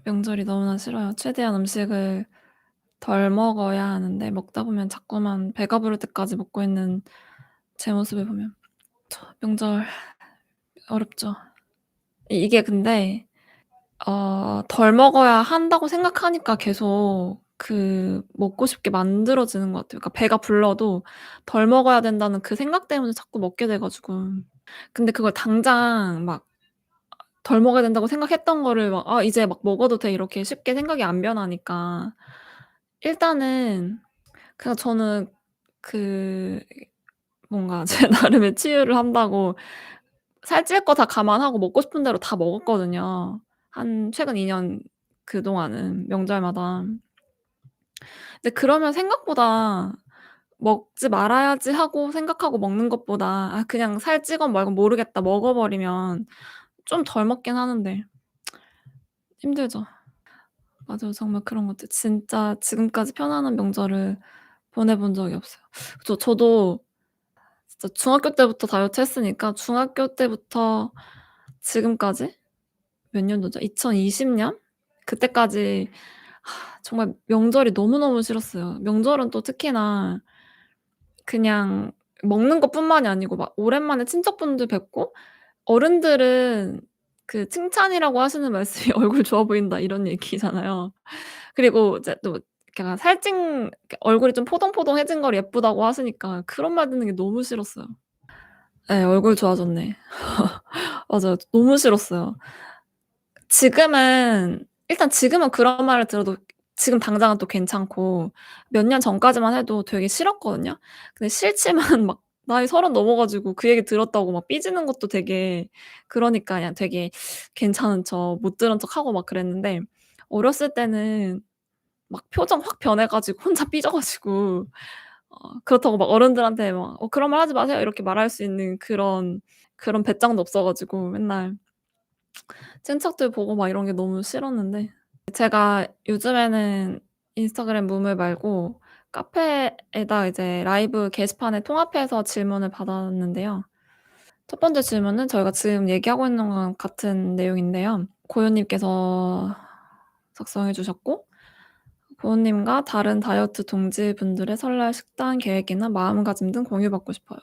명절이 너무나 싫어요. 최대한 음식을 덜 먹어야 하는데 먹다 보면 자꾸만 배가 부를 때까지 먹고 있는 제 모습을 보면 명절 어렵죠. 이게 근데 덜 먹어야 한다고 생각하니까 계속 먹고 싶게 만들어지는 것 같아요. 그러니까 배가 불러도 덜 먹어야 된다는 그 생각 때문에 자꾸 먹게 돼 가지고. 근데 그걸 당장 막 덜 먹어야 된다고 생각했던 거를 막 '아 이제 막 먹어도 돼.' 이렇게 쉽게 생각이 안 변하니까 일단은 그냥 저는 그 뭔가 제 나름의 치유를 한다고 살찔 거 다 감안하고 먹고 싶은 대로 다 먹었거든요. 한 최근 2년 그동안은 명절마다. 근데 그러면 생각보다 '먹지 말아야지.' 하고 생각하고 먹는 것보다 '아 그냥 살찌건 말건 모르겠다.' 먹어 버리면 좀 덜 먹긴 하는데 힘들죠. 맞아요. 정말 그런 것 같아요. 진짜 지금까지 편안한 명절을 보내 본 적이 없어요. 저도 진짜 중학교 때부터 다이어트 했으니까 중학교 때부터 지금까지 몇 년도죠? 2020 년? 그때까지 정말 명절이 너무너무 싫었어요. 명절은 또 특히나 그냥 먹는 것뿐만이 아니고 막 오랜만에 친척분들 뵙고 어른들은 그 칭찬이라고 하시는 말씀이 "얼굴 좋아 보인다." 이런 얘기잖아요. 그리고 이제 또 약간 살찐 이렇게 얼굴이 좀 포동포동해진 걸 예쁘다고 하시니까 그런 말 듣는 게 너무 싫었어요. 예. "얼굴 좋아졌네." 맞아요. 너무 싫었어요. 지금은 그런 말을 들어도 지금 당장은 또 괜찮고 몇 년 전까지만 해도 되게 싫었거든요. 근데 싫지만 막 나이 30 넘어 가지고 그 얘기 들었다고 막 삐지는 것도 되게 그러니까 그냥 되게 괜찮은 척 못 들은 척하고 막 그랬는데 어렸을 때는 막 표정 확 변해 가지고 혼자 삐져 가지고 그렇다고 막 어른들한테 막 그런 말 하지 마세요." 이렇게 말할 수 있는 그런 배짱도 없어 가지고 맨날 친척들 보고 막 이런 게 너무 싫었는데 제가 요즘에는 인스타그램 무물 말고 카페에다 이제 라이브 게시판에 통합해서 질문을 받았는데요. 첫 번째 질문은 저희가 지금 얘기하고 있는 거랑 같은 내용인데요. 고요님께서 작성해 주셨고 고요님과 다른 다이어트 동지분들의 설날 식단 계획이나 마음가짐 등 공유받고 싶어요.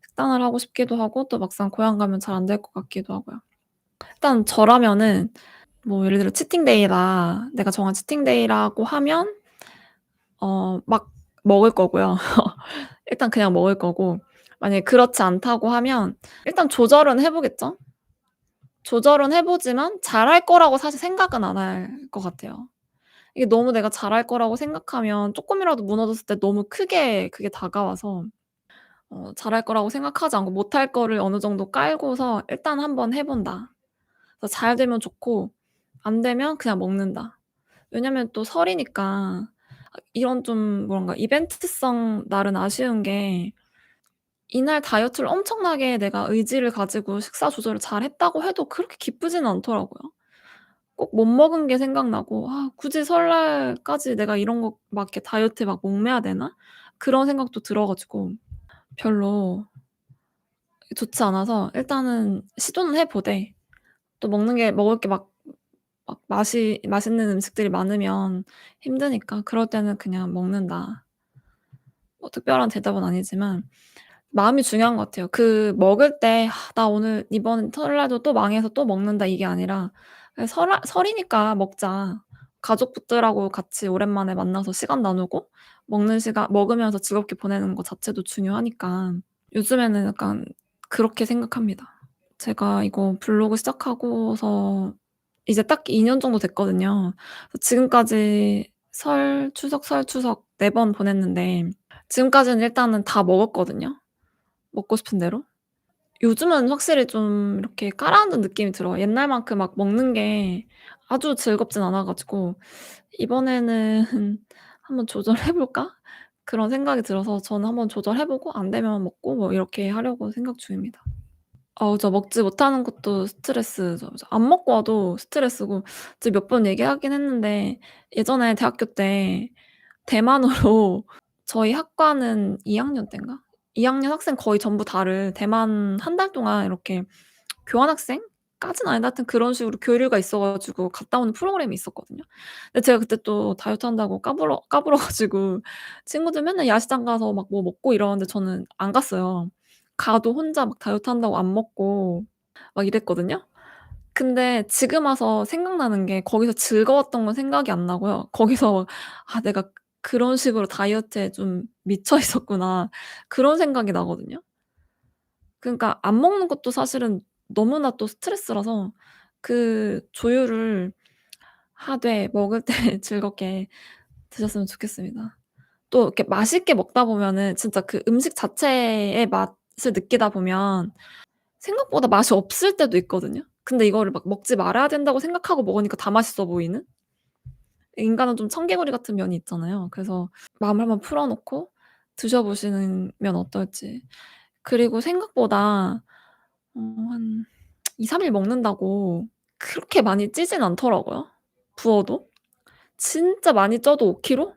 식단을 하고 싶기도 하고 또 막상 고향 가면 잘 안 될 것 같기도 하고요. 일단 저라면은 뭐 예를 들어 치팅데이다. 내가 정한 치팅데이라고 하면 막 먹을 거고요. 일단 그냥 먹을 거고 만약에 그렇지 않다고 하면 일단 조절은 해 보겠죠. 조절은 해 보지만 잘할 거라고 사실 생각은 안 할 것 같아요. 이게 너무 내가 잘할 거라고 생각하면 쪼끔이라도 무너졌을 때 너무 크게 그게 다가와서 잘할 거라고 생각하지 않고 못할 거를 어느 정도 깔고서 '일단 한번 해 본다.' 그래서 잘 되면 좋고 안 되면 그냥 먹는다. 왜냐면 또 설이니까 이런 좀 뭐랄까 이벤트성 날은 아쉬운 게 이날 다이어트를 엄청나게 내가 의지를 가지고 식사 조절을 잘했다고 해도 그렇게 기쁘지는 않더라고요. 꼭 못 먹은 게 생각나고 '아 굳이 설날까지 내가 이런 거 막 이렇게 다이어트에 막 목매야 되나?' 그런 생각도 들어 가지고 별로 좋지 않아서 일단은 시도는 해 보되 또 먹을 게 막 맛있는 음식들이 많으면 힘드니까 그럴 때는 그냥 먹는다. 뭐 특별한 대답은 아니지만 마음이 중요한 것 같아요. 먹을 때 '아 나 오늘 이번 설날도 또 망해서 또 먹는다.' 이게 아니라 그냥 설이니까 먹자. 가족들하고 같이 오랜만에 만나서 시간 나누고 먹으면서 즐겁게 보내는 거 자체도 중요하니까 요즘에는 약간 그렇게 생각합니다. 제가 이거 블로그 시작하고서 이제 딱 2년 정도 됐거든요. 지금까지 설, 추석 4번 보냈는데 지금까지는 일단은 다 먹었거든요, 먹고 싶은 대로. 요즘은 확실히 좀 이렇게 가라앉은 느낌이 들어요. 옛날만큼 막 먹는 게 아주 즐겁진 않아 가지고 '이번에는 한번 조절해 볼까?' 그런 생각이 들어서 저는 한번 조절해 보고 안 되면 먹고 뭐 이렇게 하려고 생각 중입니다. 먹지 못하는 것도 스트레스죠. 안 먹고 와도 스트레스고 지금 몇 번 얘기하긴 했는데 예전에 대학교 때 대만으로 저희 학과는 2 학년 땐가? 2 학년 학생 거의 전부 다를 대만 한 달 동안 이렇게 교환학생? 까진 아닌데 하여튼 그런 식으로 교류가 있어 가지고 갔다 오는 프로그램이 있었거든요. 근데 제가 그때 또 다이어트 한다고 까불어 가지고 친구들 맨날 야시장 가서 막 뭐 먹고 이러는데 저는 안 갔어요. 가도 혼자 막 다이어트 한다고 안 먹고 막 이랬거든요. 근데 지금 와서 생각나는 게 거기서 즐거웠던 건 생각이 안 나고요. 거기서 '아 내가 그런 식으로 다이어트에 좀 미쳐 있었구나.' 그런 생각이 나거든요. 그러니까 안 먹는 것도 사실은 너무나 또 스트레스라서 그 조율을 하되 먹을 때 즐겁게 드셨으면 좋겠습니다. 또 이렇게 맛있게 먹다 보면은 진짜 그 음식 자체의 맛을 느끼다 보면 생각보다 맛이 없을 때도 있거든요. 근데 이거를 막 먹지 말아야 된다고 생각하고 먹으니까 다 맛있어 보이는? 인간은 좀 청개구리 같은 면이 있잖아요. 그래서 마음을 한번 풀어 놓고 드셔 보시는 면 어떨지. 그리고 생각보다 한 2-3일 먹는다고 그렇게 많이 찌진 않더라고요, 부어도. 진짜 많이 쪄도 5 킬로?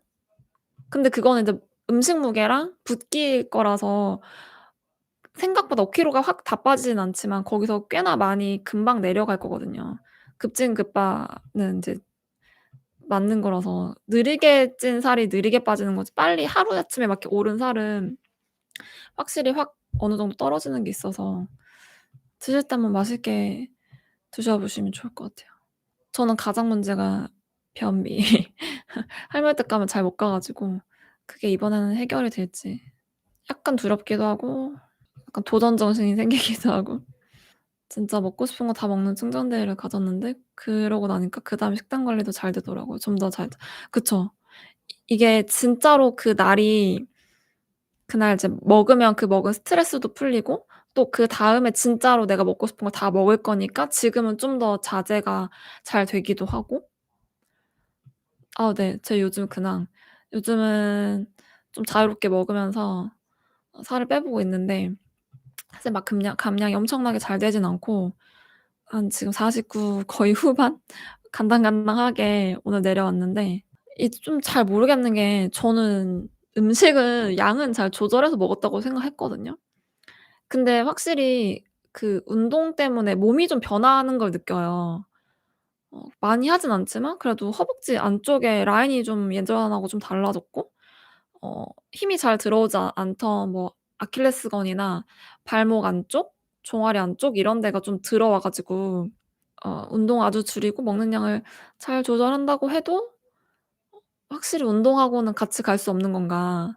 근데 그거는 이제 음식 무게랑 붓기 거라서 생각보다 5 킬로가 확 다 빠지진 않지만 거기서 꽤나 많이 금방 내려갈 거거든요. 급진급파는 인제 맞는 거라서 느리게 찐 살이 느리게 빠지는 거지 빨리 하루아침에 막 이렇게 오른 살은 확실히 확 어느 정도 떨어지는 게 있어서 드실 때 한번 맛있게 드셔 보시면 좋을 것 같아요. 저는 가장 문제가 변비. 할머니 댁 가면 잘 못 가 가지고 그게 이번에는 해결이 될지 약간 두렵기도 하고 약간 도전 정신이 생기기도 하고 진짜 먹고 싶은 거 다 먹는 충전대를 가졌는데 그러고 나니까 그다음에 식단 관리도 잘 되더라고요. 좀 더 잘 그쵸. 이게 진짜로 그날이 그날 이제 먹으면 그 먹은 스트레스도 풀리고 또 그다음에 진짜로 내가 먹고 싶은 걸 다 먹을 거니까 지금은 좀 더 자제가 잘 되기도 하고 아 네. 제 요즘 근황. 요즘은 좀 자유롭게 먹으면서 살을 빼보고 있는데 사실 막 감량이 엄청나게 잘 되진 않고 한 지금 49 거의 후반 간당간당하게 오늘 내려왔는데 이제 좀 잘 모르겠는 게 저는 음식을 양은 잘 조절해서 먹었다고 생각했거든요. 근데 확실히 그 운동 때문에 몸이 좀 변하는 걸 느껴요. 많이 하진 않지만 그래도 허벅지 안쪽에 라인이 좀 예전하고 좀 달라졌고 힘이 잘 들어오지 않던 뭐 아킬레스건이나 발목 안쪽, 종아리 안쪽 이런 데가 좀 들어와 가지고 운동 아주 줄이고 먹는 양을 잘 조절한다고 해도 확실히 운동하고는 같이 갈 수 없는 건가.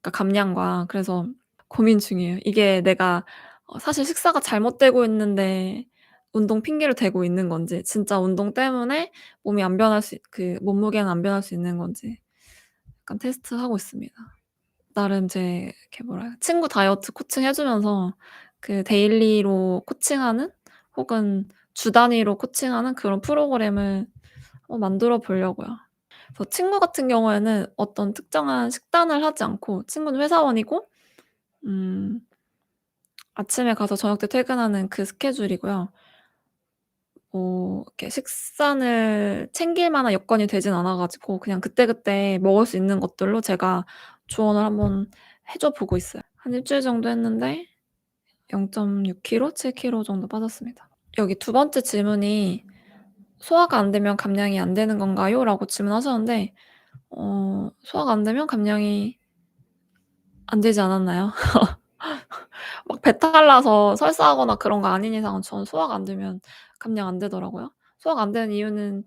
그러니까 감량과. 그래서 고민 중이에요. 이게 내가 사실 식사가 잘못되고 있는데 운동 핑계를 대고 있는 건지 진짜 운동 때문에 몸이 안 변할 수 그 몸무게는 안 변할 수 있는 건지 약간 테스트하고 있습니다. 나름 제 이렇게 뭐라 해야 친구 다이어트 코칭 해 주면서 그 데일리로 코칭하는 혹은 주 단위로 코칭하는 그런 프로그램을 만들어 보려고요. 그래서 친구 같은 경우에는 어떤 특정한 식단을 하지 않고 친구는 회사원이고 음 아침에 가서 저녁 때 퇴근하는 그 스케줄이고요. 이렇게 식단을 챙길 만한 여건이 되진 않아 가지고 그냥 그때그때 먹을 수 있는 것들로 제가 조언을 한번 해줘 보고 있어요. 한 일 주일 정도 했는데 0.6 킬로, 7 킬로 정도 빠졌습니다. 여기 두 번째 질문이 "소화가 안 되면 감량이 안 되는 건가요?" 라고 질문하셨는데 소화가 안 되면 감량이 안 되지 않았나요? 막 배탈 나서 설사하거나 그런 거 아닌 이상은 저는 소화가 안 되면 감량 안 되더라고요. 소화가 안 되는 이유는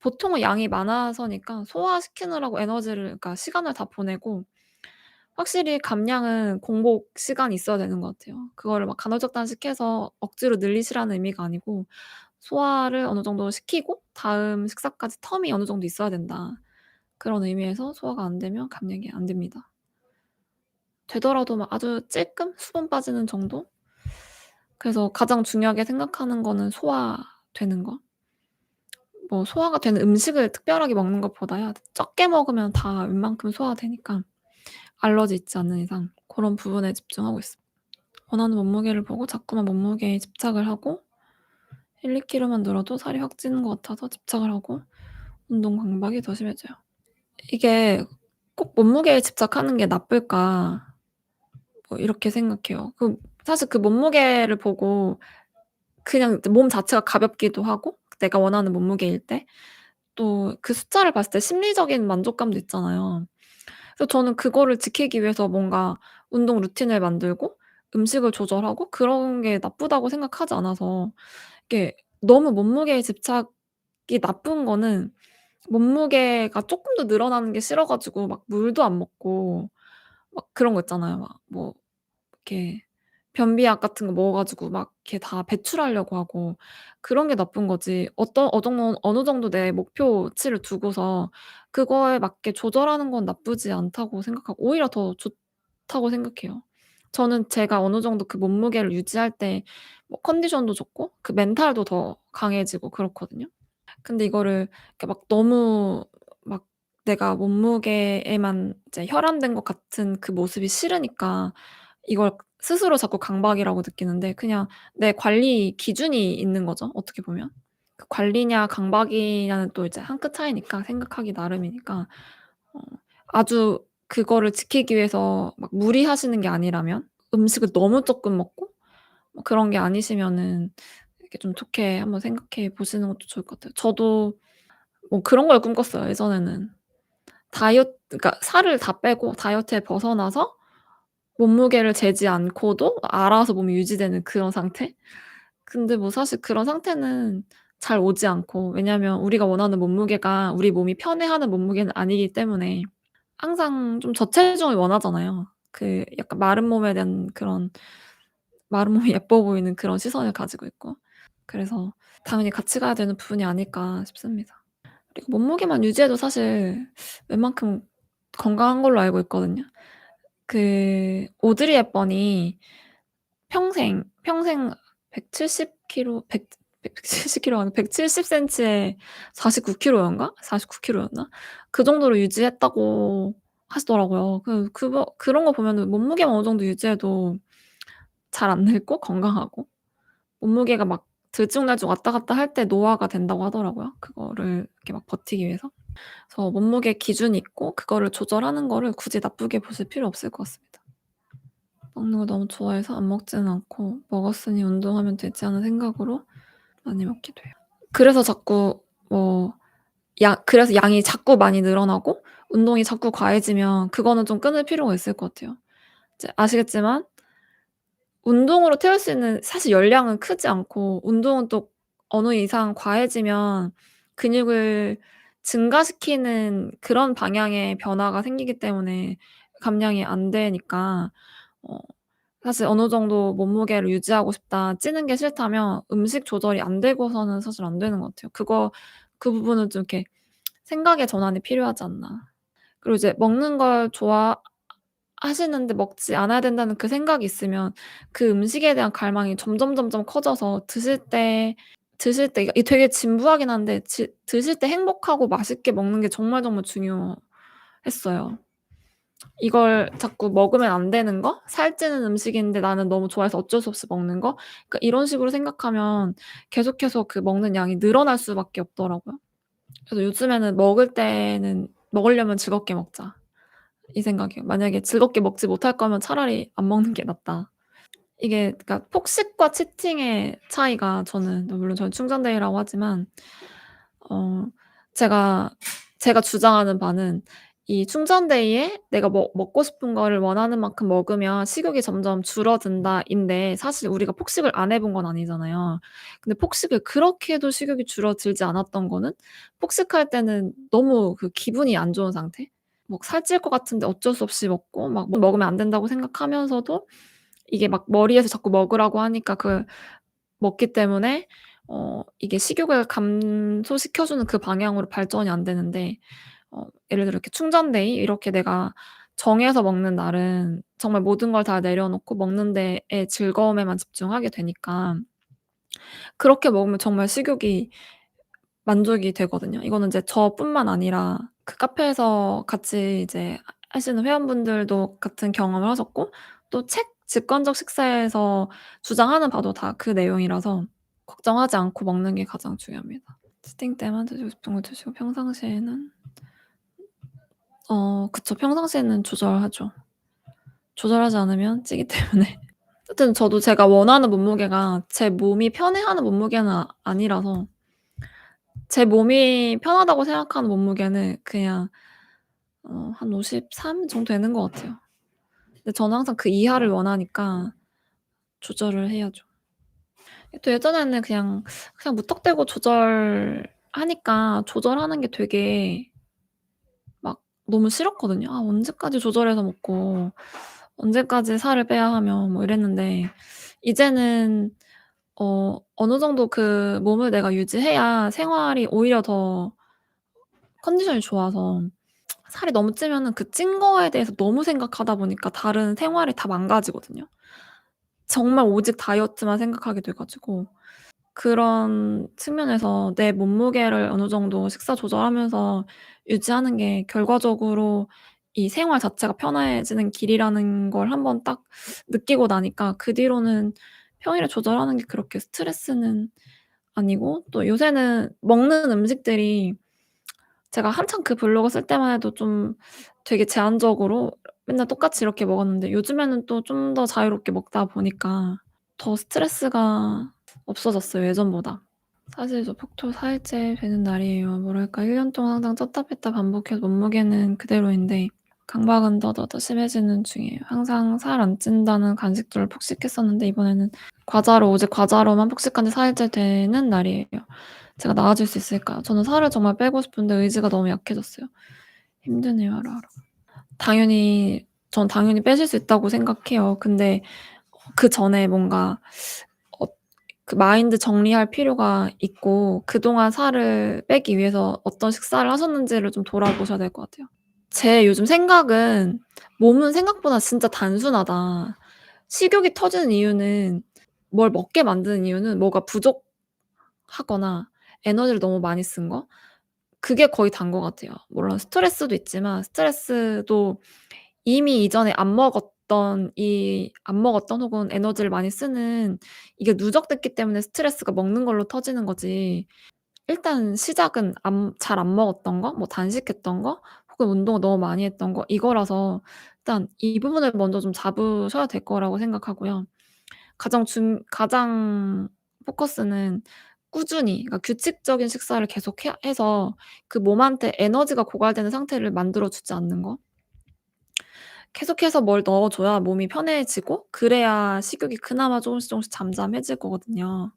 보통은 양이 많아서니까 소화시키느라고 에너지를 그러니까 시간을 다 보내고 확실히 감량은 공복 시간이 있어야 되는 것 같아요. 그거를 막 간헐적단식해서 억지로 늘리시라는 의미가 아니고 소화를 어느 정도 시키고 다음 식사까지 텀이 어느 정도 있어야 된다. 그런 의미에서 소화가 안 되면 감량이 안 됩니다. 되더라도 막 아주 찔끔 수분 빠지는 정도? 그래서 가장 중요하게 생각하는 거는 소화되는 거. 뭐 소화가 되는 음식을 특별하게 먹는 것보다야 적게 먹으면 다 웬만큼 소화되니까 알러지 있지 않는 이상 고런 부분에 집중하고 있습니다. 원하는 몸무게를 보고 자꾸만 몸무게에 집착을 하고 1-2 킬로만 늘어도 살이 확 찌는 것 같아서 집착을 하고 운동 강박이 더 심해져요. 이게 '꼭 몸무게에 집착하는 게 나쁠까?' 이렇게 생각해요. 사실 그 몸무게를 보고 그냥 이제 몸 자체가 가볍기도 하고 내가 원하는 몸무게일 때 또 그 숫자를 봤을 때 심리적인 만족감도 있잖아요. 그래서 저는 그거를 지키기 위해서 뭔가 운동 루틴을 만들고 음식을 조절하고 그런 게 나쁘다고 생각하지 않아서 이게 너무 몸무게에 집착이 나쁜 거는 몸무게가 쪼끔 더 늘어나는 게 싫어 가지고 막 물도 안 먹고 막 그런 거 있잖아요. 막 뭐 이렇게 변비약 같은 거 먹어 가지고 막 이렇게 다 배출하려고 하고 그런 게 나쁜 거지 어느 정도 내 목표치를 두고서 그거에 맞게 조절하는 건 나쁘지 않다고 생각하고 오히려 더 좋다고 생각해요. 저는 제가 어느 정도 그 몸무게를 유지할 때 뭐 컨디션도 좋고 그 멘탈도 더 강해지고 그렇거든요. 근데 이거를 이렇게 막 너무 막 내가 몸무게에만 이제 혈안된 것 같은 그 모습이 싫으니까 이걸 스스로 자꾸 강박이라고 느끼는데 그냥 내 관리 기준이 있는 거죠, 어떻게 보면. 그 관리냐 강박이냐는 또 이제 한 끗 차이니까 생각하기 나름이니까 어 아주 그거를 지키기 위해서 막 무리하시는 게 아니라면 음식을 너무 쪼끔 먹고 뭐 그런 게 아니시면은 이렇게 좀 좋게 한번 생각해 보시는 것도 좋을 것 같아요. 저도 뭐 그런 걸 꿈꿨어요 예전에는. 그러니까 살을 다 빼고 다이어트에 벗어나서 몸무게를 재지 않고도 알아서 몸이 유지되는 그런 상태? 근데 뭐 사실 그런 상태는 잘 오지 않고 왜냐하면 우리가 원하는 몸무게가 우리 몸이 편해하는 몸무게는 아니기 때문에 항상 좀 저체중을 원하잖아요. 그 약간 마른 몸에 대한 그런 마른 몸이 예뻐 보이는 그런 시선을 가지고 있고. 그래서 당연히 같이 가야 되는 부분이 아닐까 싶습니다. 그리고 몸무게만 유지해도 사실 웬만큼 건강한 걸로 알고 있거든요. 그 오드리 헵번이 평생 170 킬로 170 킬로 아니고 170 센치에 49 킬로였나? 49 킬로였나? 그 정도로 유지했다고 하시더라고요. 그런 거 보면은 몸무게만 어느 정도 유지해도 잘 안 늙고 건강하고 몸무게가 막 들쭉날쭉 왔다 갔다 할 때 노화가 된다고 하더라고요, 그거를 이렇게 막 버티기 위해서. 그래서 몸무게 기준이 있고 그거를 조절하는 거를 굳이 나쁘게 보실 필요 없을 것 같습니다. 먹는 걸 너무 좋아해서 안 먹지는 않고 '먹었으니 운동하면 되지.' 하는 생각으로 많이 먹기도 해요. 그래서 자꾸 뭐 그래서 양이 자꾸 많이 늘어나고 운동이 자꾸 과해지면 그거는 좀 끊을 필요가 있을 것 같아요. 이제 아시겠지만 운동으로 태울 수 있는 사실 열량은 크지 않고 운동은 또 어느 이상 과해지면 근육을 증가시키는 그런 방향의 변화가 생기기 때문에 감량이 안 되니까 어 사실 어느 정도 몸무게를 유지하고 싶다, 찌는 게 싫다면 음식 조절이 안 되고서는 사실 안 되는 것 같아요. 그 부분은 좀 이렇게 생각의 전환이 필요하지 않나. 그리고 이제 먹는 걸 좋아하시는데 먹지 않아야 된다는 그 생각이 있으면 그 음식에 대한 갈망이 점점 커져서 드실 때 이게 되게 진부하긴 한데 드실 때 행복하고 맛있게 먹는 게 정말 중요했어요. 이걸 자꾸 먹으면 안 되는 거, 살찌는 음식인데 나는 너무 좋아해서 어쩔 수 없이 먹는 거, 그러니까 이런 식으로 생각하면 계속해서 그 먹는 양이 늘어날 수밖에 없더라고요. 그래서 요즘에는 먹을 때는 '먹으려면 즐겁게 먹자.' 이 생각이에요. 만약에 즐겁게 먹지 못할 거면 차라리 안 먹는 게 낫다. 이게 그러니까 폭식과 치팅의 차이가 물론 저는 충전되라고 하지만 어 제가 주장하는 바는 이 충전데이에 내가 먹고 싶은 거를 원하는 만큼 먹으면 식욕이 점점 줄어든다인데 사실 우리가 폭식을 안 해본 건 아니잖아요. 근데 폭식을 그렇게 해도 식욕이 줄어들지 않았던 거는 폭식할 때는 너무 그 기분이 안 좋은 상태? 뭐 살찔 것 같은데 어쩔 수 없이 먹고 막 먹으면 안 된다고 생각하면서도 이게 막 머리에서 자꾸 먹으라고 하니까 먹기 때문에 이게 식욕을 감소시켜 주는 그 방향으로 발전이 안 되는데 예를 들어 이렇게 충전데이 이렇게 내가 정해서 먹는 날은 정말 모든 걸 다 내려놓고 먹는 데에 즐거움에만 집중하게 되니까 그렇게 먹으면 정말 식욕이 만족이 되거든요. 이거는 이제 저뿐만 아니라 그 카페에서 같이 이제 하시는 회원분들도 같은 경험을 하셨고 또 직관적 식사에서 주장하는 바도 다 그 내용이라서 걱정하지 않고 먹는 게 가장 중요합니다. 치팅 때만 드시고 싶은 거 드시고 평상시에는 그쵸. 평상시에는 조절하죠. 조절하지 않으면 찌기 때문에. 어쨌든 저도 제가 원하는 몸무게가 제 몸이 편해하는 몸무게는 아니라서 제 몸이 편하다고 생각하는 몸무게는 그냥 한 53 정도 되는 것 같아요. 근데 저는 항상 그 이하를 원하니까 조절을 해야죠. 또 예전에는 그냥 무턱대고 조절하니까 조절하는 게 되게 막 너무 싫었거든요. '아 언제까지 조절해서 먹고 언제까지 살을 빼야 하며.' 뭐 이랬는데 이제는 어느 정도 그 몸을 내가 유지해야 생활이 오히려 더 컨디션이 좋아서 살이 너무 찌면은 그 찐 거에 대해서 너무 생각하다 보니까 다른 생활이 다 망가지거든요. 정말 오직 다이어트만 생각하게 돼 가지고 그런 측면에서 내 몸무게를 어느 정도 식사 조절하면서 유지하는 게 결과적으로 이 생활 자체가 편해지는 길이라는 걸 한번 딱 느끼고 나니까 그 뒤로는 평일에 조절하는 게 그렇게 스트레스는 아니고 또 요새는 먹는 음식들이 제가 한창 그 블로그 쓸 때만 해도 좀 되게 제한적으로 맨날 똑같이 이렇게 먹었는데 요즘에는 또 좀 더 자유롭게 먹다 보니까 더 스트레스가 없어졌어요 예전보다. 사실 저 폭토 4 일째 되는 날이에요. 뭐랄까 1년 동안 항상 쪘다 뺐다 반복해서 몸무게는 그대로인데 강박은 더더더 심해지는 중이에요. 항상 살 안 찐다는 간식들을 폭식했었는데 이번에는 과자로 오직 과자로만 폭식한 지 4 일째 되는 날이에요. 제가 나아질 수 있을까요? 저는 살을 정말 빼고 싶은데 의지가 너무 약해졌어요. 힘드네요 하루하루. 당연히 빼실 수 있다고 생각해요. 근데 그전에 뭔가 어 그 마인드 정리할 필요가 있고 그동안 살을 빼기 위해서 어떤 식사를 하셨는지를 좀 돌아보셔야 될 것 같아요. 제 요즘 생각은 '몸은 생각보다 진짜 단순하다.' 식욕이 터지는 이유는 뭘 먹게 만드는 이유는 뭐가 부족하거나 에너지를 너무 많이 쓴 거 그게 거의 다인 것 같아요. 물론 스트레스도 있지만 스트레스도 이미 이전에 안 먹었던 혹은 에너지를 많이 쓰는 이게 누적됐기 때문에 스트레스가 먹는 걸로 터지는 거지 일단 시작은 잘 안 먹었던 거 뭐 단식했던 거 혹은 운동을 너무 많이 했던 거 이거라서 일단 이 부분을 먼저 좀 잡으셔야 될 거라고 생각하고요. 가장 포커스는 꾸준히 그러니까 규칙적인 식사를 계속 해서 그 몸한테 에너지가 고갈되는 상태를 만들어 주지 않는 거. 계속해서 뭘 넣어 줘야 몸이 편해지고 그래야 식욕이 그나마 조금씩 잠잠해질 거거든요.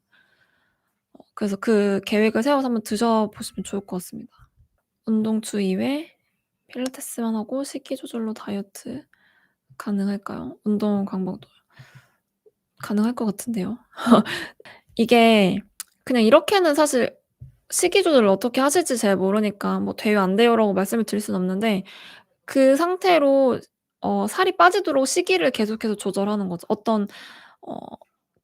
그래서 그 계획을 세워서 한번 드셔 보시면 좋을 것 같습니다. 운동 주 2회 필라테스만 하고 식기 조절로 다이어트 가능할까요? 운동 강박도 가능할 것 같은데요. 이게 그냥 이렇게는 사실 식이 조절을 어떻게 하실지 잘 모르니까 뭐 "돼요, 안 돼요."라고 말씀을 드릴 수는 없는데 그 상태로 살이 빠지도록 시기를 계속해서 조절하는 거죠. 어떤 어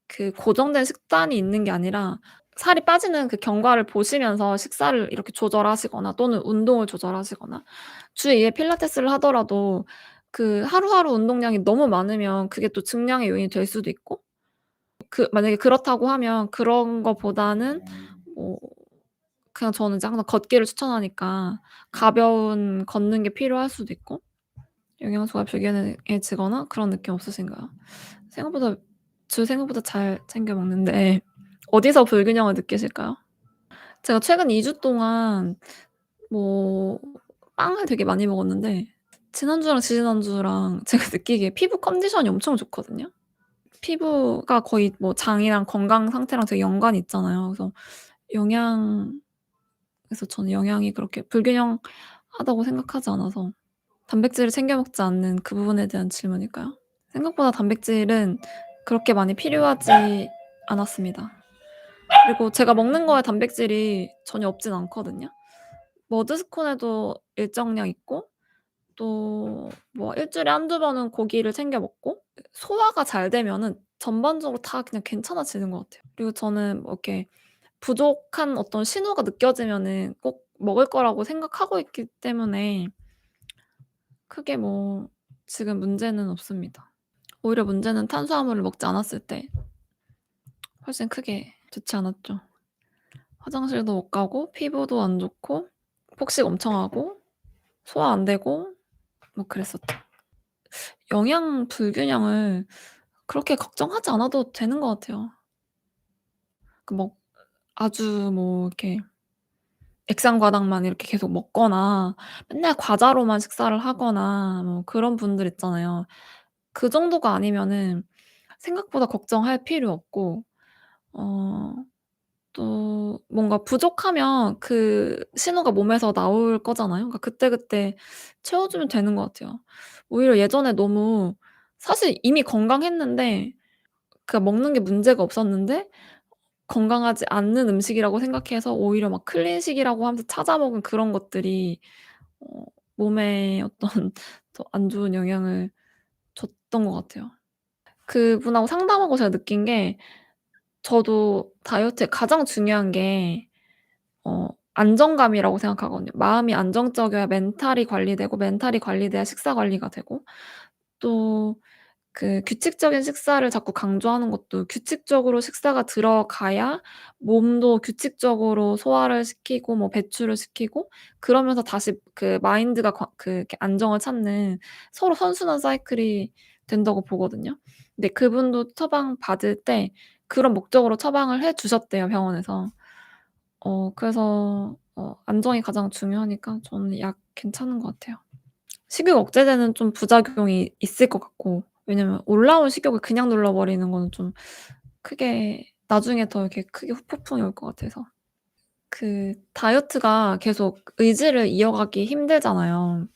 그 고정된 식단이 있는 게 아니라 살이 빠지는 그 경과를 보시면서 식사를 이렇게 조절하시거나 또는 운동을 조절하시거나 주 2회 필라테스를 하더라도 그 하루하루 운동량이 너무 많으면 그게 또 증량의 요인이 될 수도 있고 만약에 그렇다고 하면 그런 거보다는 뭐 그냥 저는 이제 항상 걷기를 추천하니까 가벼운 걷는 게 필요할 수도 있고 영양소가 불균형해지거나 그런 느낌 없으신가요? 생각보다 생각보다 잘 챙겨 먹는데 어디서 불균형을 느끼실까요? 제가 최근 2주 동안 뭐 빵을 되게 많이 먹었는데 지난주랑 지지난주랑 제가 느끼기에 피부 컨디션이 엄청 좋거든요. 피부가 거의 뭐 장이랑 건강 상태랑 되게 연관이 있잖아요. 그래서 영양 그래서 저는 영양이 그렇게 불균형하다고 생각하지 않아서 단백질을 챙겨 먹지 않는 그 부분에 대한 질문일까요? 생각보다 단백질은 그렇게 많이 필요하지 않았습니다. 그리고 제가 먹는 거에 단백질이 전혀 없진 않거든요. 머드스콘에도 일정량 있고 또 뭐 일 주일에 한두 번은 고기를 챙겨 먹고 소화가 잘 되면은 전반적으로 다 그냥 괜찮아지는 것 같아요. 그리고 저는 뭐 이렇게 부족한 어떤 신호가 느껴지면은 꼭 먹을 거라고 생각하고 있기 때문에 크게 뭐 지금 문제는 없습니다. 오히려 문제는 탄수화물을 먹지 않았을 때 훨씬 크게 좋지 않았죠. 화장실도 못 가고 피부도 안 좋고 폭식 엄청 하고 소화 안 되고 뭐 그랬었죠. 영양 불균형을 그렇게 걱정하지 않아도 되는 것 같아요. 그 뭐 아주 뭐 이렇게 액상과당만 이렇게 계속 먹거나 맨날 과자로만 식사를 하거나 뭐 그런 분들 있잖아요. 그 정도가 아니면은 생각보다 걱정할 필요 없고 어 또 뭔가 부족하면 그 신호가 몸에서 나올 거잖아요. 그러니까 그때그때 채워주면 되는 것 같아요. 오히려 예전에 너무 사실 이미 건강했는데 그러니까 먹는 게 문제가 없었는데 건강하지 않는 음식이라고 생각해서 오히려 막 클린식이라고 하면서 찾아 먹은 그런 것들이 어 몸에 어떤 더 안 좋은 영향을 줬던 것 같아요. 그분하고 상담하고 제가 느낀 게 저도 다이어트에 가장 중요한 게 안정감이라고 생각하거든요. 마음이 안정적이어야 멘탈이 관리되고 멘탈이 관리돼야 식사 관리가 되고 또 그 규칙적인 식사를 자꾸 강조하는 것도 규칙적으로 식사가 들어가야 몸도 규칙적으로 소화를 시키고 뭐 배출을 시키고 그러면서 다시 그 마인드가 이렇게 안정을 찾는 서로 선순환 사이클이 된다고 보거든요. 근데 그분도 처방 받을 때 그런 목적으로 처방을 해 주셨대요, 병원에서. 그래서 안정이 가장 중요하니까 저는 약 괜찮은 것 같아요. 식욕 억제제는 좀 부작용이 있을 것 같고 왜냐면 올라온 식욕을 그냥 눌러 버리는 거는 좀 크게 나중에 더 이렇게 크게 후폭풍이 올 것 같아서. 그 다이어트가 계속 의지를 이어가기 힘들잖아요.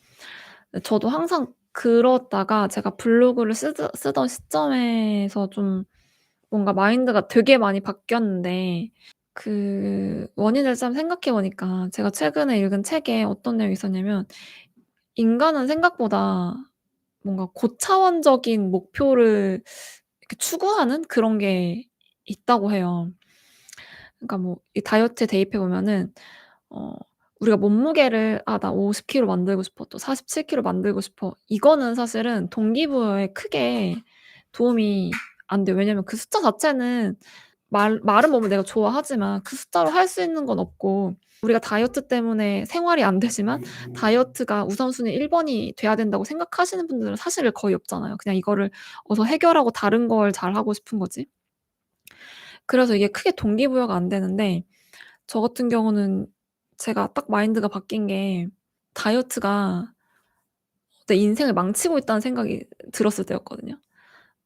저도 항상 그렇다가 제가 블로그를 쓰던 시점에서 좀 뭔가 마인드가 되게 많이 바뀌었는데 그 원인을 좀 생각해 보니까 제가 최근에 읽은 책에 어떤 내용이 있었냐면 인간은 생각보다 뭔가 고차원적인 목표를 이렇게 추구하는 그런 게 있다고 해요. 그러니까 뭐 이 다이어트에 대입해 보면은 어 우리가 몸무게를 '아 나 50 킬로 만들고 싶어. 또 47 킬로 만들고 싶어.' 이거는 사실은 동기부여에 크게 도움이 안 돼요. 왜냐면 그 숫자 자체는 마른 몸을 내가 좋아하지만 그 숫자로 할 수 있는 건 없고 우리가 다이어트 때문에 생활이 안 되지만 다이어트가 우선순위 1 번이 돼야 된다고 생각하시는 분들은 사실 거의 없잖아요. 그냥 이거를 어서 해결하고 다른 걸 잘하고 싶은 거지. 그래서 이게 크게 동기부여가 안 되는데 저 같은 경우는 제가 딱 마인드가 바뀐 게 다이어트가 내 인생을 망치고 있다는 생각이 들었을 때였거든요.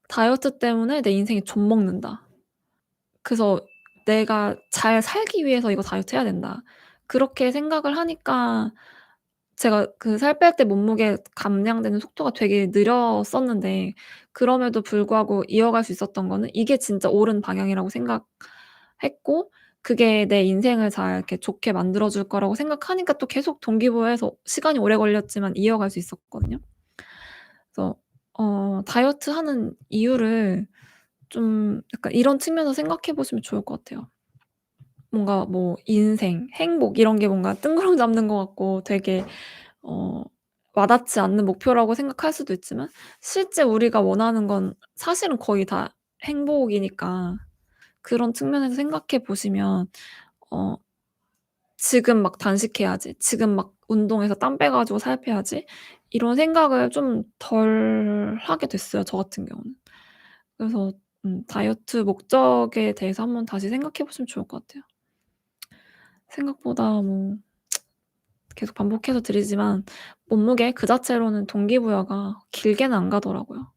'다이어트 때문에 내 인생이 좀먹는다.' 그래서 '내가 잘 살기 위해서 이거 다이어트 해야 된다.' 그렇게 생각을 하니까 제가 그 살 뺄 때 몸무게 감량되는 속도가 되게 느렸었는데 그럼에도 불구하고 이어갈 수 있었던 거는 이게 진짜 옳은 방향이라고 생각했고 그게 내 인생을 잘 이렇게 좋게 만들어 줄 거라고 생각하니까 또 계속 동기부여해서 시간이 오래 걸렸지만 이어갈 수 있었거든요. 그래서 다이어트하는 이유를 좀 약간 이런 측면에서 생각해 보시면 좋을 것 같아요. 뭔가 뭐 인생, 행복 이런 게 뭔가 뜬구름 잡는 것 같고 되게 어 와닿지 않는 목표라고 생각할 수도 있지만 실제 우리가 원하는 건 사실은 거의 다 행복이니까 그런 측면에서 생각해 보시면 어 '지금 막 단식해야지. 지금 막 운동해서 땀 빼 가지고 살 빼야지.' 이런 생각을 좀 덜 하게 됐어요, 저 같은 경우는. 그래서 다이어트 목적에 대해서 한번 다시 생각해 보시면 좋을 것 같아요. 생각보다 뭐 계속 반복해서 드리지만 몸무게 그 자체로는 동기부여가 길게는 안 가더라고요.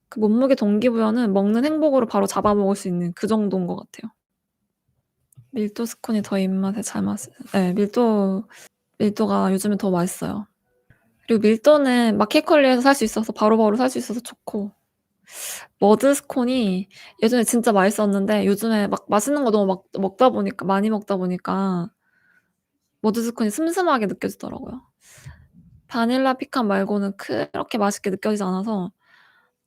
그 몸무게 동기부여는 먹는 행복으로 바로 잡아먹을 수 있는 그 정도인 것 같아요. 밀도 스콘이 더 입맛에 잘 맞으 예 밀도가 요즘에 더 맛있어요. 그리고 밀도는 마켓컬리에서 살 수 있어서 바로바로 살 수 있어서 좋고 머드 스콘이 예전에 진짜 맛있었는데 요즘에 막 맛있는 거 너무 막 먹다 보니까 많이 먹다 보니까 머드 스콘이 슴슴하게 느껴지더라고요. 바닐라 피칸 말고는 그렇게 맛있게 느껴지지 않아서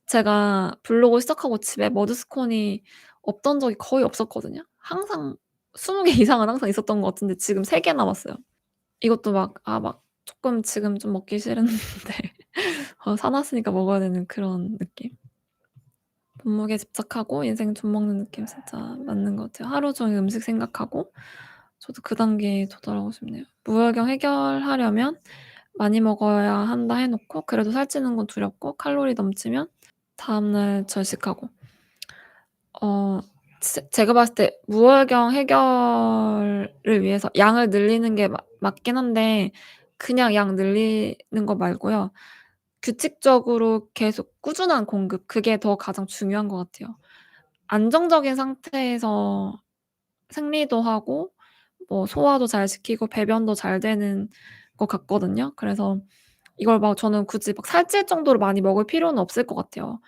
제가 블로그 시작하고 집에 머드 스콘이 없던 적이 거의 없었거든요. 항상 20개 이상은 항상 있었던 것 같은데 지금 3개 남았어요. 이것도 막 쪼끔 지금 좀 먹기 싫은데 사 놨으니까 먹어야 되는 그런 느낌. 몸무게 집착하고 인생 좀 먹는 느낌 진짜 맞는 것 같아요. 하루 종일 음식 생각하고 저도 그 단계에 도달하고 싶네요. 무혈경 해결하려면 많이 먹어야 한다 해 놓고 그래도 살찌는 건 두렵고 칼로리 넘치면 다음날 절식하고. 어 제가 봤을 때 무월경 해결을 위해서 양을 늘리는 게 맞긴 한데 그냥 양 늘리는 거 말고요. 규칙적으로 계속 꾸준한 공급 그게 더 가장 중요한 것 같아요. 안정적인 상태에서 생리도 하고 뭐 소화도 잘 시키고 배변도 잘 되는 것 같거든요. 그래서 이걸 막 저는 굳이 막 살찔 정도로 많이 먹을 필요는 없을 것 같아요.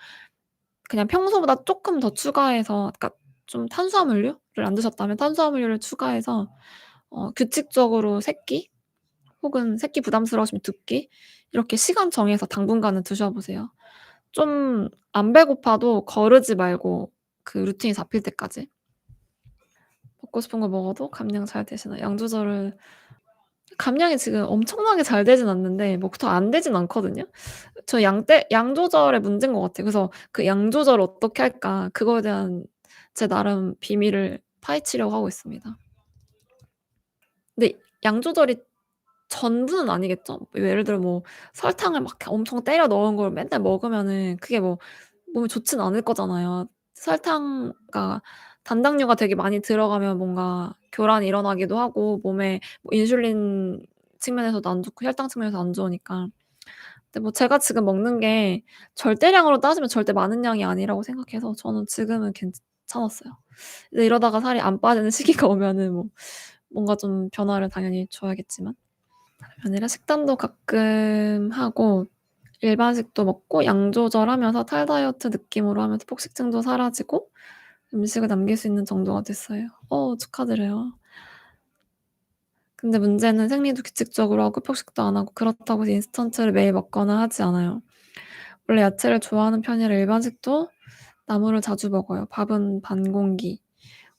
그냥 평소보다 쪼끔 더 추가해서 그러니까 좀 탄수화물류를 안 드셨다면 탄수화물류를 추가해서 규칙적으로 3 끼 혹은 3끼 부담스러우시면 2 끼 이렇게 시간 정해서 당분간은 드셔 보세요. 좀 안 배고파도 거르지 말고 그 루틴이 잡힐 때까지. 먹고 싶은 거 먹어도 감량 잘 되시나요? 양 조절을 감량이 지금 엄청나게 잘 되진 않는데 뭐 더 안 되진 않거든요. 저 양 조절의 문제인 것 같아요. 그래서 그 '양 조절을 어떻게 할까?' 그거에 대한 제 나름 비밀을 파헤치려고 하고 있습니다. 근데 양 조절이 전부는 아니겠죠? 예를 들어 뭐 설탕을 막 엄청 때려 넣은 걸 맨날 먹으면은 그게 뭐 몸에 좋진 않을 거잖아요. 설탕 그러니까 단당류가 되게 많이 들어가면 뭔가 교란이 일어나기도 하고 몸에 뭐 인슐린 측면에서도 안 좋고 혈당 측면에서 안 좋으니까. 근데 뭐 제가 지금 먹는 게 절대량으로 따지면 절대 많은 양이 아니라고 생각해서 저는 지금은 괜찮았어요. 근데 이러다가 살이 안 빠지는 시기가 오면은 뭐 뭔가 좀 변화를 당연히 줘야겠지만. 아니라 식단도 가끔 하고 일반식도 먹고 양 조절하면서 탈다이어트 느낌으로 하면서 폭식증도 사라지고 음식을 남길 수 있는 정도가 됐어요. 축하드려요. 근데 문제는 생리도 규칙적으로 하고 폭식도 안 하고 그렇다고 해서 인스턴트를 매일 먹거나 하지 않아요. 원래 야채를 좋아하는 편이라 일반식도 나물을 자주 먹어요. 밥은 반 공기.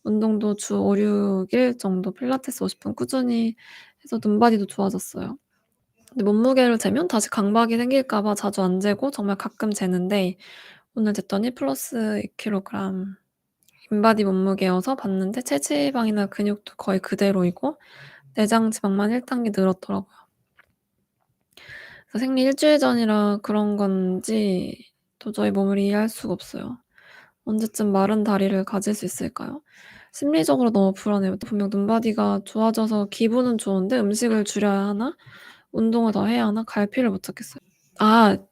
운동도 주 5-6일 정도 필라테스 50분 꾸준히 해서 눈바디도 좋아졌어요. 근데 몸무게를 재면 다시 강박이 생길까 봐 자주 안 재고 정말 가끔 재는데 오늘 쟀더니 플러스 2 킬로그램. 인바디 몸무게여서 봤는데 체지방이나 근육도 거의 그대로이고 내장 지방만 1 단계 늘었더라고요. 그래서 생리 1 주일 전이라 그런 건지 도저히 몸을 이해할 수가 없어요. 언제쯤 마른 다리를 가질 수 있을까요? 심리적으로 너무 불안해요. 분명 눈바디가 좋아져서 기분은 좋은데 음식을 줄여야 하나? 운동을 더 해야 하나? 갈피를 못 찾겠어요.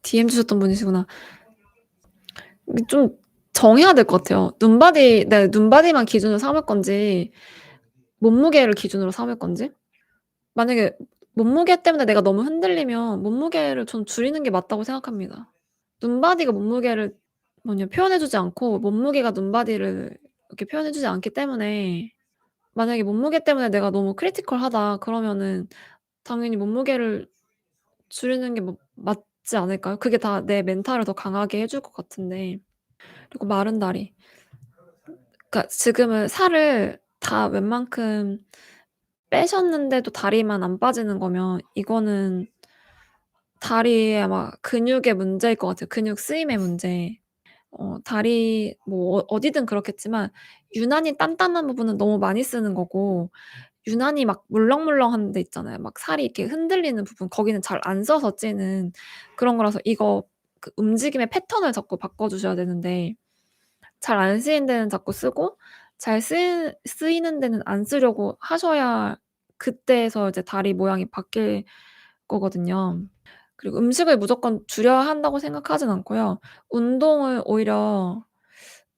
DM 주셨던 분이시구나. 이게 좀 정해야 될 것 같아요. 눈바디만 기준으로 삼을 건지 몸무게를 기준으로 삼을 건지. 만약에 몸무게 때문에 내가 너무 흔들리면 몸무게를 전 줄이는 게 맞다고 생각합니다. 눈바디가 몸무게를 표현해 주지 않고 몸무게가 눈바디를 이렇게 표현해 주지 않기 때문에 만약에 몸무게 때문에 내가 너무 크리티컬하다 그러면은 당연히 몸무게를 줄이는 게 뭐 맞지 않을까요? 그게 다 내 멘탈을 더 강하게 해줄 것 같은데. 그리고 마른 다리. 그러니까 지금은 살을 다 웬만큼 빼셨는데도 다리만 안 빠지는 거면 이거는 다리에 아마 근육의 문제일 것 같아요, 근육 쓰임의 문제. 다리 뭐 어디든 그렇겠지만 유난히 단단한 부분은 너무 많이 쓰는 거고 유난히 막 물렁물렁한 데 있잖아요. 막 살이 이렇게 흔들리는 부분 거기는 잘 안 써서 찌는 그런 거라서 이거 그 움직임의 패턴을 자꾸 바꿔 주셔야 되는데 잘 안 쓰이는 데는 자꾸 쓰고 잘 쓰이는 데는 안 쓰려고 하셔야 그때서 이제 다리 모양이 바뀔 거거든요. 그리고 음식을 무조건 줄여야 한다고 생각하진 않고요. 운동을 오히려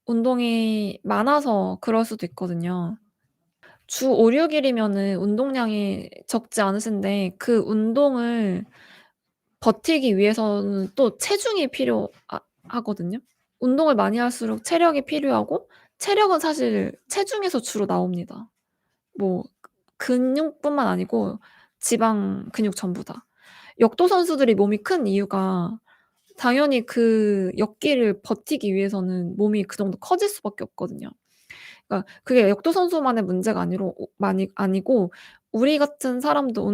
운동이 많아서 그럴 수도 있거든요. 주 5-6 일이면은 운동량이 적지 않으신데 그 운동을 버티기 위해서는 또 체중이 하거든요. 운동을 많이 할수록 체력이 필요하고 체력은 사실 체중에서 주로 나옵니다. 뭐 근육뿐만 아니고 지방, 근육 전부 다. 역도 선수들이 몸이 큰 이유가 당연히 그 역기를 버티기 위해서는 몸이 그 정도 커질 수밖에 없거든요. 그러니까 그게 역도 선수만의 문제가 아니고 우리 같은 사람도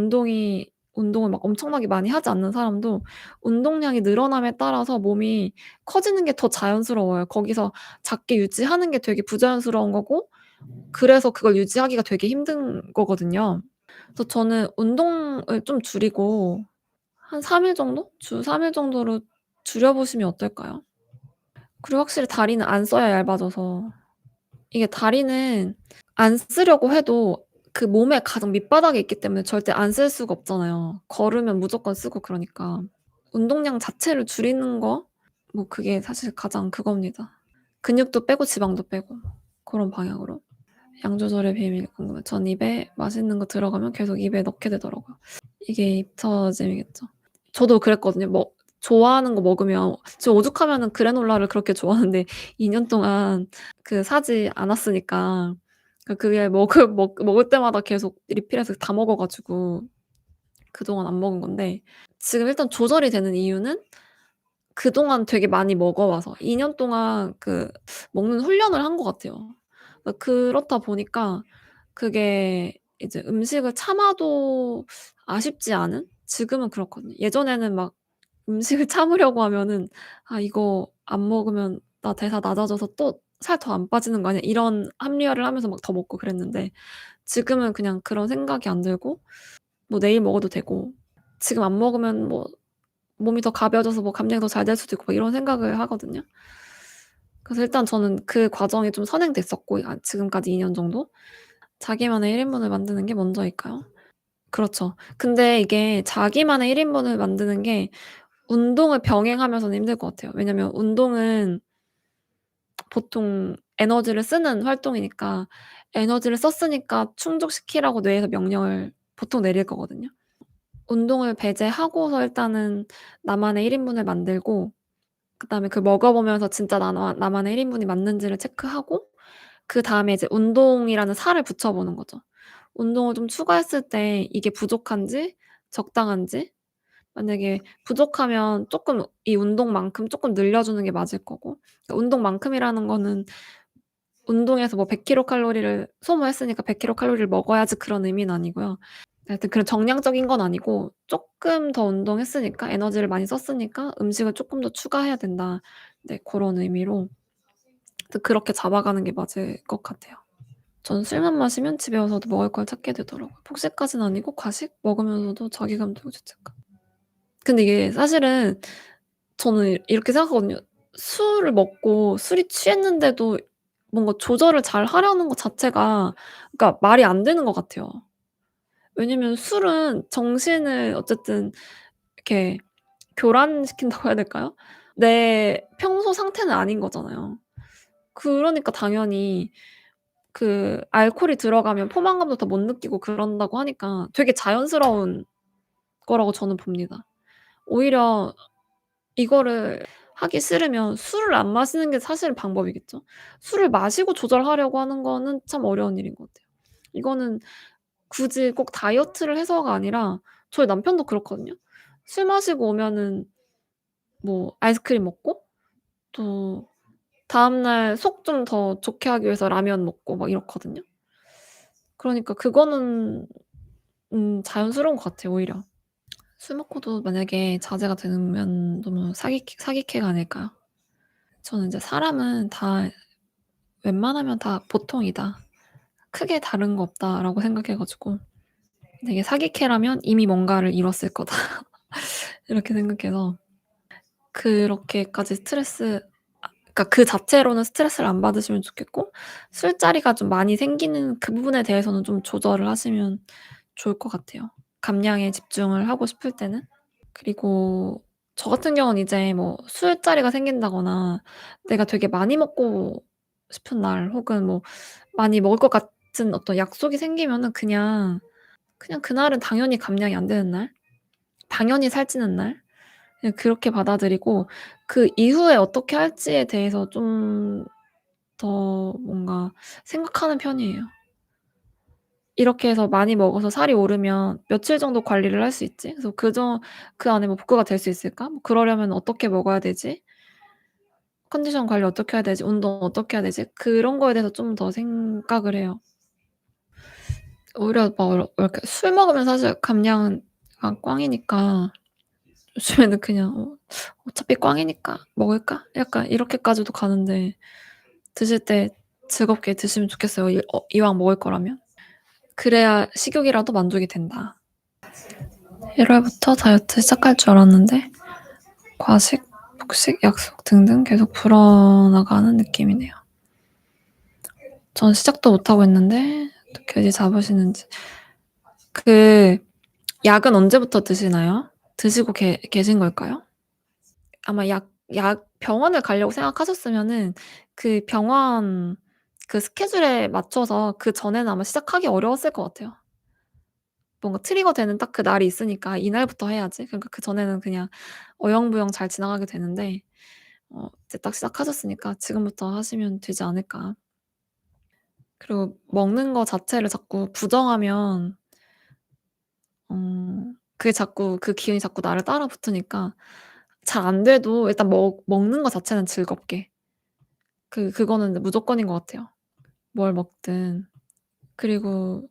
운동을 막 엄청나게 많이 하지 않는 사람도 운동량이 늘어남에 따라서 몸이 커지는 게 더 자연스러워요. 거기서 작게 유지하는 게 되게 부자연스러운 거고 그래서 그걸 유지하기가 되게 힘든 거거든요. 그래서 저는 운동을 좀 줄이고 한 3일 정도? 주 3일 정도로 줄여 보시면 어떨까요? 그리고 확실히 다리는 안 써야 얇아져서 이게 다리는 안 쓰려고 해도 그 몸의 가장 밑바닥에 있기 때문에 절대 안 쓸 수가 없잖아요. 걸으면 무조건 쓰고 그러니까. 운동량 자체를 줄이는 거 뭐 그게 사실 가장 그겁니다. 근육도 빼고 지방도 빼고 그런 방향으로. 양 조절의 비밀 궁금해. 전 입에 맛있는 거 들어가면 계속 입에 넣게 되더라고요. 이게 입터짐이겠죠. 저도 그랬거든요. 뭐 좋아하는 거 먹으면 저 오죽하면은 그래놀라를 그렇게 좋아하는데 2년 동안 사지 않았으니까 그게 먹을 때마다 계속 리필해서 다 먹어 가지고 그동안 안 먹은 건데 지금 일단 조절이 되는 이유는 그동안 되게 많이 먹어 와서 2년 동안 먹는 훈련을 한 것 같아요. 그렇다 보니까 그게 이제 음식을 참아도 아쉽지 않은 지금은 그렇거든요. 예전에는 막 음식을 참으려고 하면은 '아 이거 안 먹으면 나 대사 낮아져서 또 살 더 안 빠지는 거 아니야?' 이런 합리화를 하면서 막 더 먹고 그랬는데 지금은 그냥 그런 생각이 안 들고 뭐 내일 먹어도 되고 지금 안 먹으면 뭐 몸이 더 가벼워져서 뭐 감량이 더 잘 될 수도 있고 막 이런 생각을 하거든요. 그래서 일단 저는 그 과정이 좀 선행됐었고 지금까지 2년 정도. 자기만의 1 인분을 만드는 게 먼저일까요? 그렇죠. 근데 이게 자기만의 1 인분을 만드는 게 운동을 병행하면서는 힘들 것 같아요. 왜냐면 운동은 보통 에너지를 쓰는 활동이니까 에너지를 썼으니까 충족시키라고 뇌에서 명령을 보통 내릴 거거든요. 운동을 배제하고서 일단은 나만의 1 인분을 만들고 그다음에 먹어 보면서 진짜 나만의 1 인분이 맞는지를 체크하고 그다음에 이제 운동이라는 살을 붙여 보는 거죠. 운동을 좀 추가했을 때 이게 부족한지 적당한지 만약에 부족하면 쪼끔 이 운동만큼 쪼끔 늘려주는 게 맞을 거고 운동만큼이라는 거는 운동에서 뭐 100 킬로칼로리를 소모했으니까 100 킬로칼로리를 먹어야지 그런 의미는 아니고요. 하여튼 그런 정량적인 건 아니고 '쪼끔 더 운동했으니까 에너지를 많이 썼으니까 음식을 쪼끔 더 추가해야 된다.' 네 고런 의미로 그렇게 잡아가는 게 맞을 것 같아요. 저는 술만 마시면 집에 와서도 먹을 걸 찾게 되더라고요. 폭식까지는 아니고 과식? 먹으면서도 자괴감 들고 죄책감. 근데 이게 사실은 저는 이렇게 생각하거든요. 술을 먹고 술이 취했는데도 뭔가 조절을 잘 하려는 것 자체가 그러니까 말이 안 되는 것 같아요. 왜냐면 술은 정신을 어쨌든 이렇게 교란시킨다고 해야 될까요? 내 평소 상태는 아닌 거잖아요. 그러니까 당연히 알코올이 들어가면 포만감도 더 못 느끼고 그런다고 하니까 되게 자연스러운 거라고 저는 봅니다. 오히려 이거를 하기 싫으면 술을 안 마시는 게 사실 방법이겠죠. 술을 마시고 조절하려고 하는 거는 참 어려운 일인 것 같아요. 이거는 굳이 꼭 다이어트를 해서가 아니라 저희 남편도 그렇거든요. 술 마시고 오면은 뭐 아이스크림 먹고 또 다음날 속 좀 더 좋게 하기 위해서 라면 먹고 막 이렇거든요. 그러니까 그거는 자연스러운 것 같아요 오히려. 술 먹고도 만약에 자제가 되면 너무 사기캐가 아닐까요? 저는 이제 '사람은 다 웬만하면 다 보통이다. 크게 다른 거 없다.'라고 생각해 가지고 되게 '사기캐라면 이미 뭔가를 이뤘을 거다.' 이렇게 생각해서 그렇게까지 그러니까 그 자체로는 스트레스를 안 받으시면 좋겠고 술자리가 좀 많이 생기는 그 부분에 대해서는 좀 조절을 하시면 좋을 것 같아요, 감량에 집중을 하고 싶을 때는. 그리고 저 같은 경우는 이제 뭐 술자리가 생긴다거나 내가 되게 많이 먹고 싶은 날 혹은 뭐 많이 먹을 것 같은 어떤 약속이 생기면은 그냥 그날은 당연히 감량이 안 되는 날, 당연히 살찌는 날 그냥 그렇게 받아들이고 그 이후에 어떻게 할지에 대해서 좀 더 뭔가 생각하는 편이에요. '이렇게 해서 많이 먹어서 살이 오르면 며칠 정도 관리를 할 수 있지? 그래서 그 안에 뭐 복구가 될 수 있을까? 뭐 그러려면 어떻게 먹어야 되지? 컨디션 관리 어떻게 해야 되지? 운동 어떻게 해야 되지?' 그런 거에 대해서 좀 더 생각을 해요. 오히려 막 이렇게 술 먹으면 사실 감량은 꽝이니까 요즘에는 그냥 '어차피 꽝이니까 먹을까?' 약간 이렇게까지도 가는데 드실 때 즐겁게 드시면 좋겠어요 이왕 먹을 거라면. 그래야 식욕이라도 만족이 된다. 1 월부터 다이어트 시작할 줄 알았는데 과식? 복식, 약속 등등 계속 불어나가는 느낌이네요. 전 시작도 못하고 있는데 어떻게 이제 잡으시는지. 그 약은 언제부터 드시나요? 드시고 계신 걸까요? 아마 약 병원을 가려고 생각하셨으면은 그 병원 그 스케줄에 맞춰서 그전에는 아마 시작하기 어려웠을 것 같아요. 뭔가 트리거 되는 딱 그 날이 있으니까 '이날부터 해야지.' 그러니까 그전에는 그냥 어영부영 잘 지나가게 되는데 이제 딱 시작하셨으니까 지금부터 하시면 되지 않을까. 그리고 먹는 거 자체를 자꾸 부정하면 그게 자꾸 그 기운이 자꾸 나를 따라 붙으니까 잘 안 돼도 일단 먹는 거 자체는 즐겁게. 그거는 무조건인 것 같아요, 뭘 먹든. 그리고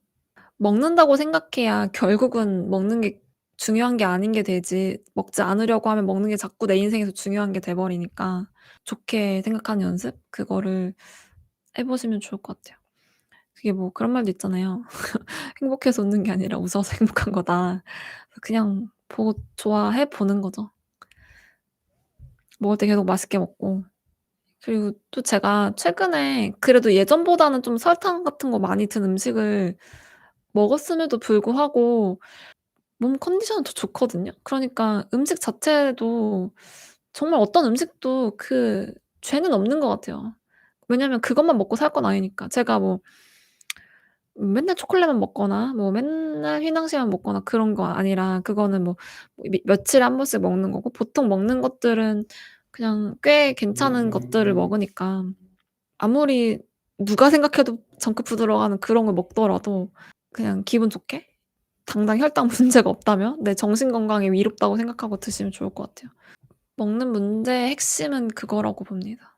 먹는다고 생각해야 결국은 먹는 게 중요한 게 아닌 게 되지, 먹지 않으려고 하면 먹는 게 자꾸 내 인생에서 중요한 게 돼 버리니까 좋게 생각하는 연습, 그거를 해 보시면 좋을 것 같아요. 그게 뭐 그런 말도 있잖아요. "행복해서 웃는 게 아니라 웃어서 행복한 거다." 그냥 보고 좋아해 보는 거죠. 먹을 때 계속 맛있게 먹고. 그리고 또 제가 최근에 그래도 예전보다는 좀 설탕 같은 거 많이 든 음식을 먹었음에도 불구하고 몸 컨디션은 더 좋거든요. 그러니까 음식 자체도 정말 어떤 음식도 그 죄는 없는 것 같아요. 왜냐면 그것만 먹고 살 건 아니니까. 제가 뭐 맨날 초콜릿만 먹거나 뭐 맨날 휘낭시에만 먹거나 그런 거 아니라, 그거는 뭐 며칠에 한 번씩 먹는 거고, 보통 먹는 것들은 그냥 꽤 괜찮은 것들을 먹으니까 아무리 누가 생각해도 정크푸드라고 하는 그런 걸 먹더라도 그냥 기분 좋게 당장 혈당 문제가 없다면 내 정신 건강에 이롭다고 생각하고 드시면 좋을 것 같아요. 먹는 문제의 핵심은 그거라고 봅니다.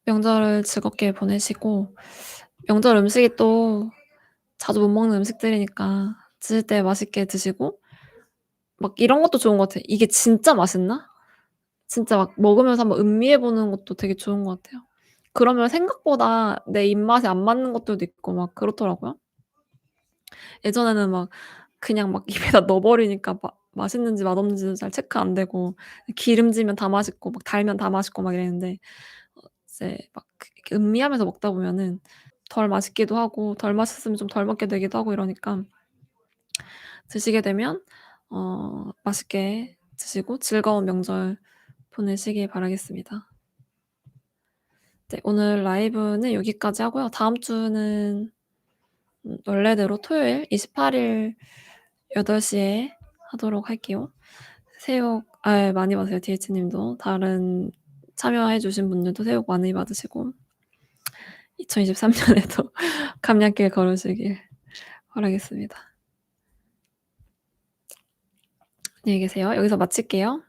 명절을 즐겁게 보내시고, 명절 음식이 또 자주 못 먹는 음식들이니까 드실 때 맛있게 드시고, 막 이런 것도 좋은 것 같아요. '이게 진짜 맛있나?' 진짜 막 먹으면서 한번 음미해 보는 것도 되게 좋은 것 같아요. 그러면 생각보다 내 입맛에 안 맞는 것들도 있고 막 그렇더라고요. 예전에는 막 그냥 막 입에다 넣어 버리니까 맛있는지 맛없는지도 잘 체크 안 되고, 기름지면 다 맛있고 막 달면 다 맛있고 막 이랬는데 이제 막 이렇게 음미하면서 먹다 보면은 덜 맛있기도 하고 덜 맛있으면 좀 덜 먹게 되기도 하고 이러니까, 드시게 되면 맛있게 드시고 즐거운 명절 보내시길 바라겠습니다. 네, 오늘 라이브는 여기까지 하고요. 다음 주는 원래대로 토요일 28일 8시 에 하도록 할게요. 새해 복 많이 받으세요. DH 님도. 다른 참여해 주신 분들도 새해 복 많이 받으시고 2023 년에도 감량길 걸으시길 바라겠습니다. 안녕히 계세요. 여기서 마칠게요.